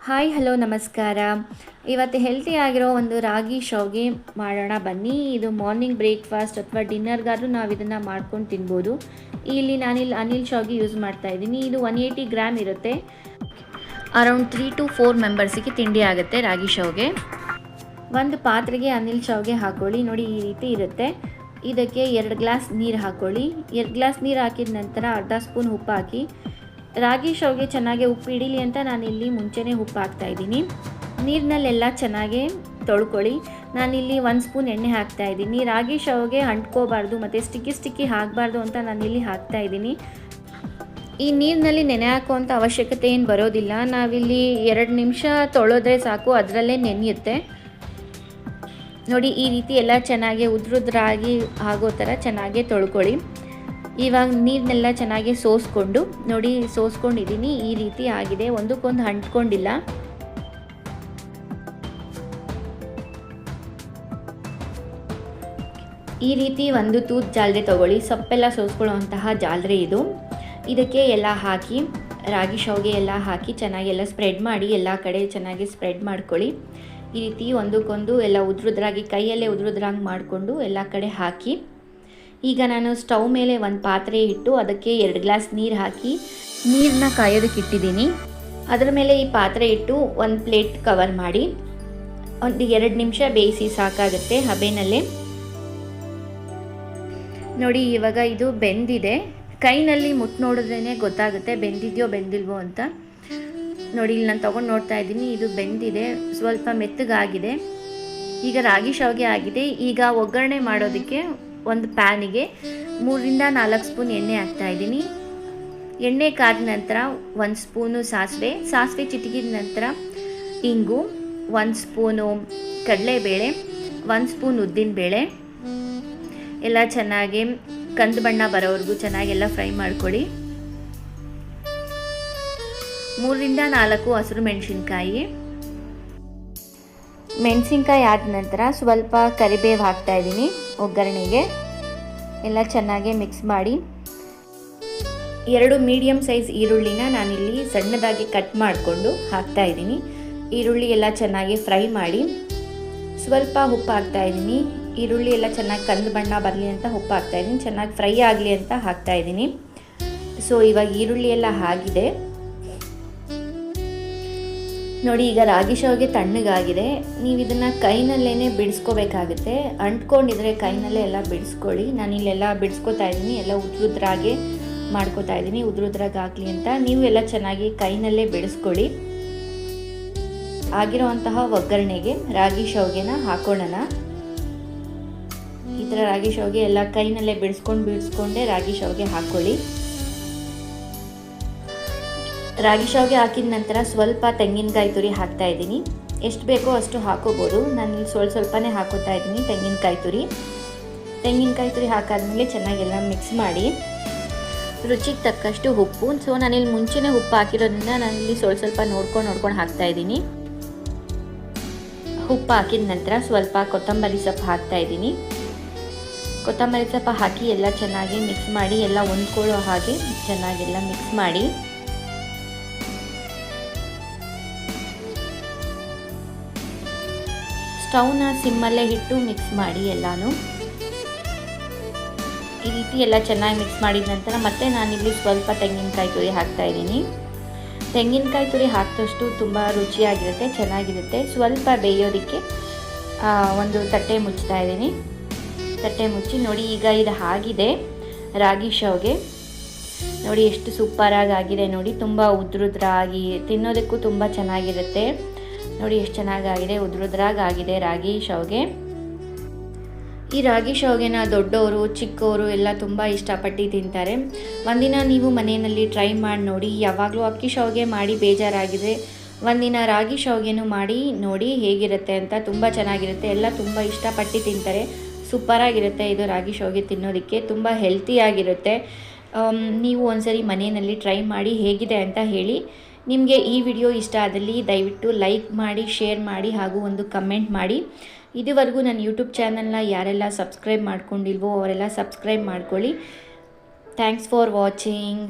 Hi hello ನಮಸ್ಕಾರ. ಇವತ್ತು healthy ಆಗಿರೋ ಒಂದು ರಾಗಿ ಶಾವ್ಗೆ ಮಾಡೋಣ ಬನ್ನಿ. ಇದು ಮಾರ್ನಿಂಗ್ ಬ್ರೇಕ್ಫಾಸ್ಟ್ ಅಥವಾ ಡಿನ್ನರ್ಗಾದರೂ ನಾವು ಇದನ್ನು ಮಾಡ್ಕೊಂಡು ತಿನ್ಬೋದು. ನಾನಿಲ್ಲಿ ಅನಿಲ್ ಶಾವ್ಗೆ ಯೂಸ್ ಮಾಡ್ತಾ ಇದ್ದೀನಿ. ಇದು 180 ಗ್ರಾಮ್ ಇರುತ್ತೆ. ಅರೌಂಡ್ 3 to 4 ಮೆಂಬರ್ಸಿಗೆ ತಿಂಡಿ ಆಗುತ್ತೆ ರಾಗಿ ಶಾವ್ಗೆ. ಒಂದು ಪಾತ್ರೆಗೆ ಅನಿಲ್ ಶಾವ್ಗೆ ಹಾಕ್ಕೊಳ್ಳಿ. ನೋಡಿ ಈ ರೀತಿ ಇರುತ್ತೆ. ಇದಕ್ಕೆ 2 ಗ್ಲಾಸ್ ನೀರು ಹಾಕ್ಕೊಳ್ಳಿ. 2 ಗ್ಲಾಸ್ ನೀರು ಹಾಕಿದ ನಂತರ ಅರ್ಧ ಸ್ಪೂನ್ ಉಪ್ಪು ಹಾಕಿ. ರಾಗಿ ಶಾವ್ಗೆ ಚೆನ್ನಾಗಿ ಉಪ್ಪು ಹಿಡೀಲಿ ಅಂತ ನಾನಿಲ್ಲಿ ಮುಂಚೆನೇ ಉಪ್ಪು ಹಾಕ್ತಾಯಿದ್ದೀನಿ. ನೀರಿನಲ್ಲೆಲ್ಲ ಚೆನ್ನಾಗಿ ತೊಳ್ಕೊಳ್ಳಿ. ನಾನಿಲ್ಲಿ 1 ಸ್ಪೂನ್ ಎಣ್ಣೆ ಹಾಕ್ತಾಯಿದ್ದೀನಿ. ರಾಗಿ ಶಾವ್ಗೆ ಅಂಟ್ಕೋಬಾರ್ದು ಮತ್ತು ಸ್ಟಿಕ್ಕಿ ಆಗಬಾರ್ದು ಅಂತ ನಾನಿಲ್ಲಿ ಹಾಕ್ತಾಯಿದ್ದೀನಿ. ಈ ನೀರಿನಲ್ಲಿ ನೆನೆ ಹಾಕುವಂಥ ಅವಶ್ಯಕತೆ ಏನು ಬರೋದಿಲ್ಲ. ನಾವಿಲ್ಲಿ 2 ನಿಮಿಷ ತೊಳೆದ್ರೆ ಸಾಕು, ಅದರಲ್ಲೇ ನೆನೆಯುತ್ತೆ. ನೋಡಿ ಈ ರೀತಿ ಎಲ್ಲ ಚೆನ್ನಾಗಿ ಉದ್ರಾಗಿ ಆಗೋ ಥರ ಚೆನ್ನಾಗಿ ತೊಳ್ಕೊಳ್ಳಿ. ಇವಾಗ ನೀರನ್ನೆಲ್ಲ ಚೆನ್ನಾಗಿ ಸೋಸ್ಕೊಂಡು ನೋಡಿ ಸೋಸ್ಕೊಂಡಿದ್ದೀನಿ. ಈ ರೀತಿ ಆಗಿದೆ, ಒಂದಕ್ಕೊಂದು ಅಂಟ್ಕೊಂಡಿಲ್ಲ. ಈ ರೀತಿ ಒಂದು ತೂತ್ ಜಾಲರೆ ತಗೊಳ್ಳಿ. ಸೊಪ್ಪೆಲ್ಲ ಸೋಸ್ಕೊಳ್ಳುವಂತಹ ಜಾಲರೆ ಇದು. ಇದಕ್ಕೆ ಎಲ್ಲ ಹಾಕಿ ರಾಗಿ ಶಾವ್ಗೆ ಎಲ್ಲ ಹಾಕಿ ಚೆನ್ನಾಗಿ ಎಲ್ಲ ಸ್ಪ್ರೆಡ್ ಮಾಡಿ, ಎಲ್ಲ ಕಡೆ ಚೆನ್ನಾಗಿ ಸ್ಪ್ರೆಡ್ ಮಾಡ್ಕೊಳ್ಳಿ. ಈ ರೀತಿ ಒಂದಕ್ಕೊಂದು ಎಲ್ಲ ಉದ್ರಾಗಿ ಕೈಯಲ್ಲೇ ಉದ್ರಾಗಿ ಮಾಡಿಕೊಂಡು ಎಲ್ಲ ಕಡೆ ಹಾಕಿ. ಈಗ ನಾನು ಸ್ಟವ್ ಮೇಲೆ ಒಂದು ಪಾತ್ರೆ ಇಟ್ಟು ಅದಕ್ಕೆ 2 ಗ್ಲಾಸ್ ನೀರು ಹಾಕಿ ನೀರನ್ನ ಕಾಯೋದಕ್ಕೆ ಇಟ್ಟಿದ್ದೀನಿ. ಅದರ ಮೇಲೆ ಈ ಪಾತ್ರೆ ಇಟ್ಟು ಒಂದು ಪ್ಲೇಟ್ ಕವರ್ ಮಾಡಿ ಒಂದು 2 ನಿಮಿಷ ಬೇಯಿಸಿ ಸಾಕಾಗುತ್ತೆ ಹಬೆನಲ್ಲೇ. ನೋಡಿ ಇವಾಗ ಇದು ಬೆಂದಿದೆ. ಕೈನಲ್ಲಿ ಮುಟ್ಟು ನೋಡಿದ್ರೇ ಗೊತ್ತಾಗುತ್ತೆ ಬೆಂದಿದೆಯೋ ಬೆಂದಿಲ್ವೋ ಅಂತ. ನೋಡಿ ಇಲ್ಲಿ ನಾನು ತೊಗೊಂಡು ನೋಡ್ತಾ ಇದ್ದೀನಿ, ಇದು ಬೆಂದಿದೆ, ಸ್ವಲ್ಪ ಮೆತ್ತಗಾಗಿದೆ. ಈಗ ರಾಗಿ ಶಾವ್ಗೆ ಆಗಿದೆ. ಈಗ ಒಗ್ಗರಣೆ ಮಾಡೋದಕ್ಕೆ ಒಂದು ಪ್ಯಾನಿಗೆ 3 ರಿಂದ 4 ಸ್ಪೂನ್ ಎಣ್ಣೆ ಹಾಕ್ತಾಯಿದ್ದೀನಿ. ಎಣ್ಣೆ ಕಾದ ನಂತರ 1 ಸ್ಪೂನು ಸಾಸಿವೆ ಚಿಟಿಕಿದ ನಂತರ ಇಂಗು, 1 ಸ್ಪೂನು ಕಡಲೆಬೇಳೆ, 1 ಸ್ಪೂನ್ ಉದ್ದಿನಬೇಳೆ ಎಲ್ಲ ಚೆನ್ನಾಗಿ ಕಂದು ಬಣ್ಣ ಬರೋವರೆಗೂ ಚೆನ್ನಾಗೆಲ್ಲ ಫ್ರೈ ಮಾಡ್ಕೊಳ್ಳಿ. 3 ರಿಂದ 4 ಹಸಿರು ಮೆಣಸಿನ್ಕಾಯಿ ಆದ ನಂತರ ಸ್ವಲ್ಪ ಕರಿಬೇವು ಹಾಕ್ತಾಯಿದ್ದೀನಿ ಒಗ್ಗರಣೆಗೆ. ಎಲ್ಲ ಚೆನ್ನಾಗಿ ಮಿಕ್ಸ್ ಮಾಡಿ 2 ಮೀಡಿಯಮ್ ಸೈಜ್ ಈರುಳ್ಳಿನ ನಾನಿಲ್ಲಿ ಸಣ್ಣದಾಗಿ ಕಟ್ ಮಾಡಿಕೊಂಡು ಹಾಕ್ತಾಯಿದ್ದೀನಿ. ಈರುಳ್ಳಿ ಎಲ್ಲ ಚೆನ್ನಾಗಿ ಫ್ರೈ ಮಾಡಿ ಸ್ವಲ್ಪ ಉಪ್ಪು ಹಾಕ್ತಾಯಿದ್ದೀನಿ. ಈರುಳ್ಳಿ ಎಲ್ಲ ಚೆನ್ನಾಗಿ ಕಂದು ಬಣ್ಣ ಬರಲಿ ಅಂತ ಉಪ್ಪು ಹಾಕ್ತಾಯಿದ್ದೀನಿ. ಚೆನ್ನಾಗಿ ಫ್ರೈ ಆಗಲಿ ಅಂತ ಹಾಕ್ತಾಯಿದ್ದೀನಿ. ಸೊ ಇವಾಗ ಈರುಳ್ಳಿ ಎಲ್ಲ ಆಗಿದೆ. ನೋಡಿ ಈಗ ರಾಗಿ ಶಾವ್ಗೆ ತಣ್ಣಗಾಗಿದೆ. ನೀವು ಇದನ್ನು ಕೈನಲ್ಲೇ ಬಿಡಿಸ್ಕೋಬೇಕಾಗುತ್ತೆ. ಅಂಟ್ಕೊಂಡಿದ್ರೆ ಕೈನಲ್ಲೇ ಎಲ್ಲ ಬಿಡಿಸ್ಕೊಳ್ಳಿ. ನಾನಿಲ್ಲೆಲ್ಲ ಬಿಡಿಸ್ಕೋತಾ ಇದ್ದೀನಿ, ಎಲ್ಲ ಉದ್ರಾಗೆ ಮಾಡ್ಕೋತಾ ಇದ್ದೀನಿ, ಉದ್ರಾಗಿ ಆಗಲಿ ಅಂತ. ನೀವು ಎಲ್ಲ ಚೆನ್ನಾಗಿ ಕೈನಲ್ಲೇ ಬಿಡಿಸ್ಕೊಳ್ಳಿ. ಆಗಿರೋವಂತಹ ಒಗ್ಗರಣೆಗೆ ರಾಗಿ ಶಾವ್ಗೆನ ಹಾಕೊಳ್ಳೋಣ. ಈ ಥರ ರಾಗಿ ಶಾವ್ಗೆ ಎಲ್ಲ ಕೈನಲ್ಲೇ ಬಿಡಿಸ್ಕೊಂಡೇ ರಾಗಿ ಶಾವ್ಗೆ ಹಾಕ್ಕೊಳ್ಳಿ. ರಾಗಿ ಶಾವ್ಗೆ ಹಾಕಿದ ನಂತರ ಸ್ವಲ್ಪ ತೆಂಗಿನಕಾಯಿ ತುರಿ ಹಾಕ್ತಾ ಇದ್ದೀನಿ. ಎಷ್ಟು ಬೇಕೋ ಅಷ್ಟು ಹಾಕೋಬೋದು. ನಾನು ಸ್ವಲ್ಪನೇ ಹಾಕೋತಾ ಇದ್ದೀನಿ ತೆಂಗಿನಕಾಯಿ ತುರಿ ಹಾಕಾದ್ಮೇಲೆ ಚೆನ್ನಾಗೆಲ್ಲ ಮಿಕ್ಸ್ ಮಾಡಿ ರುಚಿಗೆ ತಕ್ಕಷ್ಟು ಉಪ್ಪು. ಸೊ ನಾನಿಲ್ಲಿ ಮುಂಚೆನೇ ಉಪ್ಪು ಹಾಕಿರೋದ್ರಿಂದ ನಾನಿಲ್ಲಿ ಸ್ವಲ್ಪ ನೋಡ್ಕೊಂಡು ಹಾಕ್ತಾ ಇದ್ದೀನಿ. ಉಪ್ಪು ಹಾಕಿದ ನಂತರ ಸ್ವಲ್ಪ ಕೊತ್ತಂಬರಿ ಸೊಪ್ಪು ಹಾಕ್ತಾ ಇದ್ದೀನಿ. ಕೊತ್ತಂಬರಿ ಸೊಪ್ಪು ಹಾಕಿ ಎಲ್ಲ ಚೆನ್ನಾಗಿ ಮಿಕ್ಸ್ ಮಾಡಿ, ಎಲ್ಲ ಹೊಂದ್ಕೊಳ್ಳೋ ಹಾಗೆ ಚೆನ್ನಾಗೆಲ್ಲ ಮಿಕ್ಸ್ ಮಾಡಿ ಸ್ಟವ್ನ ಸಿಮ್ಮಲ್ಲೇ ಇಟ್ಟು ಮಿಕ್ಸ್ ಮಾಡಿ ಎಲ್ಲನೂ. ಈ ರೀತಿ ಎಲ್ಲ ಚೆನ್ನಾಗಿ ಮಿಕ್ಸ್ ಮಾಡಿದ ನಂತರ ಮತ್ತೆ ನಾನಿಲ್ಲಿ ಸ್ವಲ್ಪ ತೆಂಗಿನಕಾಯಿ ತುರಿ ಹಾಕ್ತಾ ಇದ್ದೀನಿ. ತೆಂಗಿನಕಾಯಿ ತುರಿ ಹಾಕಿದಷ್ಟು ತುಂಬ ರುಚಿಯಾಗಿರುತ್ತೆ, ಚೆನ್ನಾಗಿರುತ್ತೆ. ಸ್ವಲ್ಪ ಬೇಯೋದಕ್ಕೆ ಒಂದು ತಟ್ಟೆ ಮುಚ್ತಾ ಇದ್ದೀನಿ. ತಟ್ಟೆ ಮುಚ್ಚಿ ನೋಡಿ ಈಗ ಇದು ಆಗಿದೆ ರಾಗಿ ಶಾವ್ಗೆ. ನೋಡಿ ಎಷ್ಟು ಸೂಪರಾಗಿ ಆಗಿದೆ. ನೋಡಿ ತುಂಬ ಉದ್ರಾಗಿ ತಿನ್ನೋದಕ್ಕೂ ತುಂಬ ಚೆನ್ನಾಗಿರುತ್ತೆ. ನೋಡಿ ಎಷ್ಟು ಚೆನ್ನಾಗಾಗಿದೆ, ಉದ್ರಾಗಿದೆ ರಾಗಿ ಶಾವ್ಗೆ. ಈ ರಾಗಿ ಶಾವ್ಗೆನ ದೊಡ್ಡವರು ಚಿಕ್ಕವರು ಎಲ್ಲ ತುಂಬ ಇಷ್ಟಪಟ್ಟು ತಿಂತಾರೆ. ಒಂದಿನ ನೀವು ಮನೆಯಲ್ಲಿ ಟ್ರೈ ಮಾಡಿ ನೋಡಿ. ಯಾವಾಗಲೂ ಅಕ್ಕಿ ಶಾವ್ಗೆ ಮಾಡಿ ಬೇಜಾರಾಗಿದೆ, ಒಂದಿನ ರಾಗಿ ಶಾವ್ಗೆನೂ ಮಾಡಿ ನೋಡಿ ಹೇಗಿರುತ್ತೆ ಅಂತ. ತುಂಬ ಚೆನ್ನಾಗಿರುತ್ತೆ, ಎಲ್ಲ ತುಂಬ ಇಷ್ಟಪಟ್ಟು ತಿಂತಾರೆ. ಸೂಪರಾಗಿರುತ್ತೆ ಇದು ರಾಗಿ ಶಾವ್ಗೆ ತಿನ್ನೋದಕ್ಕೆ, ತುಂಬ ಹೆಲ್ತಿಯಾಗಿರುತ್ತೆ. ನೀವು ಒಂದ್ಸರಿ ಮನೆಯಲ್ಲಿ ಟ್ರೈ ಮಾಡಿ ಹೇಗಿದೆ ಅಂತ ಹೇಳಿ. ನಿಮಗೆ ಈ ವಿಡಿಯೋ ಇಷ್ಟ ಆದಲ್ಲಿ ದಯವಿಟ್ಟು ಲೈಕ್ ಮಾಡಿ, ಶೇರ್ ಮಾಡಿ ಹಾಗೂ ಒಂದು ಕಮೆಂಟ್ ಮಾಡಿ. ಇದುವರೆಗೂ ನನ್ನ ಯೂಟ್ಯೂಬ್ ಚಾನಲ್ನ ಯಾರೆಲ್ಲ ಸಬ್ಸ್ಕ್ರೈಬ್ ಮಾಡ್ಕೊಂಡಿಲ್ವೋ ಅವರೆಲ್ಲ ಸಬ್ಸ್ಕ್ರೈಬ್ ಮಾಡ್ಕೊಳ್ಳಿ. Thanks for watching.